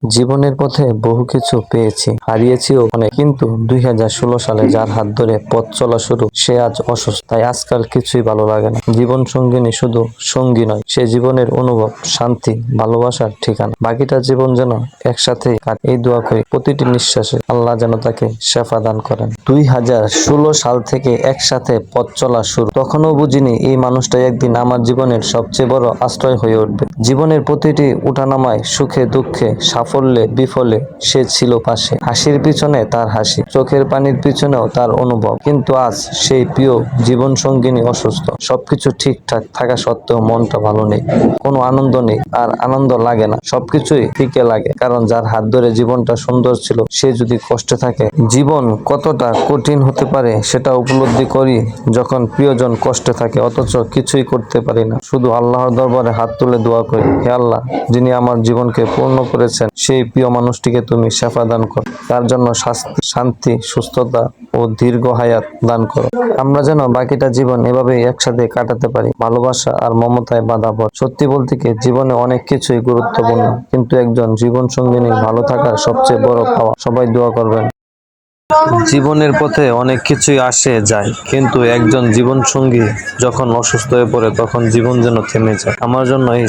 জীবনের পথে বহু কিছু পেয়েছি, হারিয়েছিও অনেক, কিন্তু 2016 সালে যার হাত ধরে পথ চলা শুরু, সে আজ অসুস্থ। তাই আজকাল কিছুই ভালো লাগে না। জীবন সঙ্গিনী শুধু সঙ্গী নয়, সে জীবনের অনুভব, শান্তি, ভালোবাসার ঠিকানা। বাকিটা জীবন যেন একসাথেই কাটে, এই দোয়া করি প্রতিটি নিঃশ্বাসে আল্লাহ যেন তাকে শেফা দান করেন। 2016 সাল থেকে একসাথে পথ চলা শুরু। তখনও বুঝিনি এই মানুষটাই একদিন আমার জীবনের সবচেয়ে বড় আশ্রয় হয়ে উঠবে। জীবনের প্রতিটি উঠানামায়, সুখে দুঃখে, সাফল্যে বিফলে সে ছিল পাশে। হাসির পিছনে তার হাসি, চোখের পানির পিছনেও তার অনুভব। কিন্তু আজ সেই প্রিয় জীবন সঙ্গিনী অসুস্থ। সবকিছু ঠিকঠাক থাকা সত্ত্বেও মনটা ভালো নেই, কোনো আনন্দ নেই, আর আনন্দ লাগে না। সবকিছুই ফিকে লাগে, কারণ যার হাত ধরে জীবনটা সুন্দর ছিল, সে যদি কষ্টে থাকে। জীবন কতটা কঠিন হতে পারে সেটা উপলব্ধি করি যখন প্রিয়জন কষ্টে থাকে, অথচ কিছুই করতে পারি না। শুধু আল্লাহর দরবারে হাত তুলে দোয়া করি, হে আল্লাহ, যিনি আমার জীবনকে পূর্ণ করেছেন, সেই প্রিয় মানুষটিকে তুমি শেফা দান করো। তার জন্য শান্তি, সুস্থতা ও দীর্ঘ হায়াত দান করো। আমরা যেন বাকিটা জীবন এভাবেই একসাথে কাটাতে পারি, ভালোবাসা আর মমতায় বাঁধাপড়। সত্যি বলতে কি, জীবনে অনেক কিছুই গুরুত্বপূর্ণ, কিন্তু একজন জীবন সঙ্গিনী ভালো থাকার সবচেয়ে বড় পাওয়া। সবাই দোয়া করবেন। জীবনের পথে অনেক কিছুই আসে যায়, কিন্তু একজন জীবন সঙ্গী যখন অসুস্থ হয়ে পড়ে, তখন জীবন যেন থেমে যায়। আমার জন্য এই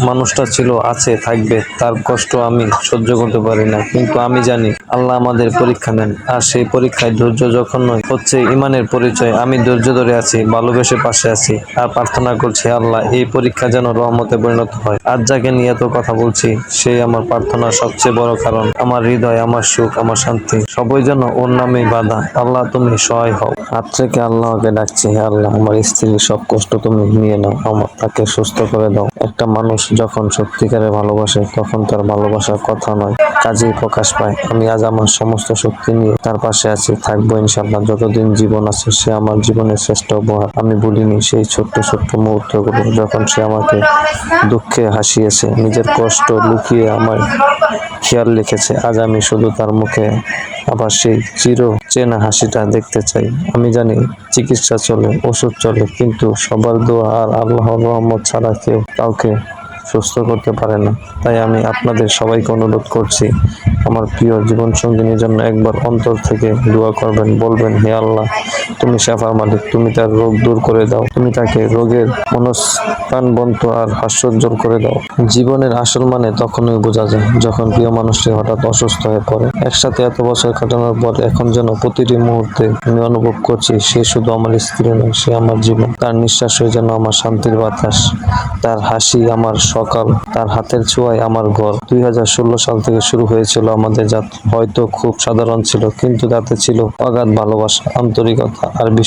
মানুষটা ছিল, আছে, থাকবে। তার কষ্ট আমি সহ্য করতে পারি না, কিন্তু আমি জানি আল্লাহ আমাদের পরীক্ষা নেন, আর সেই পরীক্ষায় ধৈর্য যখন নয়, হচ্ছে ইমানের পরিচয়। আমি ধৈর্য ধরে আছি, ভালোবেসে পাশে আছি, আর প্রার্থনা করছি আল্লাহ এই পরীক্ষা যেন রহমতে পরিণত হয়। আজ যাকে নিয়ে এত কথা বলছি, সেই আমার প্রার্থনার সবচেয়ে বড় কারণ। আমার হৃদয়, আমার সুখ, আমার শান্তি সবই যেন ওর নামেই বাধা। আল্লাহ তুমি সহায় হও। হাত থেকে আল্লাহকে ডাকছি, হে আল্লাহ, আমার স্ত্রীর সব কষ্ট তুমি নিয়ে নাও, তাকে সুস্থ করে দাও। একটা মানুষ যখন সত্যিকারে ভালোবাসে, তখন তার ভালোবাসার কথা নয়, কাজেই প্রকাশ পায়। আমি আজ আমার সমস্ত শক্তি নিয়ে তার পাশে আছি, থাকবো ইনশাআল্লাহ যতদিন জীবন আছে। সে আমার জীবনের শ্রেষ্ঠ উপহার। আমি ভুলিনি সেই ছোট্ট ছোট্ট মুহূর্তগুলো, যখন সে আমাকে দুঃখে হাসিয়েছে, নিজের কষ্ট লুকিয়ে আমার খেয়াল রেখেছে। আজ আমি শুধু তার মুখে আবার সেই চির চেনা হাসিটা দেখতে চাই। আমি জানি চিকিৎসা চলে, ওষুধ চলে, কিন্তু সবার দোয়া আর আল্লাহর রহমত ছাড়া কেউ কাউকে সুস্থ করতে পারে না। তাই আমি আপনাদের সবাইকে অনুরোধ করছি, আমার প্রিয় জীবন সঙ্গিনীর জন্য একবার অন্তর থেকে দোয়া করবেন, বলবেন, হে আল্লাহ, তুমি শেফার মালিক, তুমি তার রোগ দূর করে দাও, তুমি তাকে রোগের প্রাণবন্ত আর হাস্যোজ্জ্বল করে দাও। জীবনের আসল মানে তখনই বোঝা যায়, যখন প্রিয় মানুষটি হঠাৎ অসুস্থ হয়ে পড়ে। একসাথে এত বছর কাটানোর পর এখন যেন প্রতিটি মুহূর্তে আমি অনুভব করছি, সে শুধু আমার স্ত্রী নয়, সে আমার জীবন। তার নিঃশ্বাসই যেন আমার শান্তির বাতাস, তার হাসি আমার সকাল, তার হাতের ছোঁয়ায় আমার ঘর। 2016 সাল থেকে শুরু হয়েছিল আমাদের যাত্রা। হয়তো খুব সাধারণ ছিল, কিন্তু তাতে ছিল অগাধ ভালোবাসা, আন্তরিকতা আর বিশ্বাস।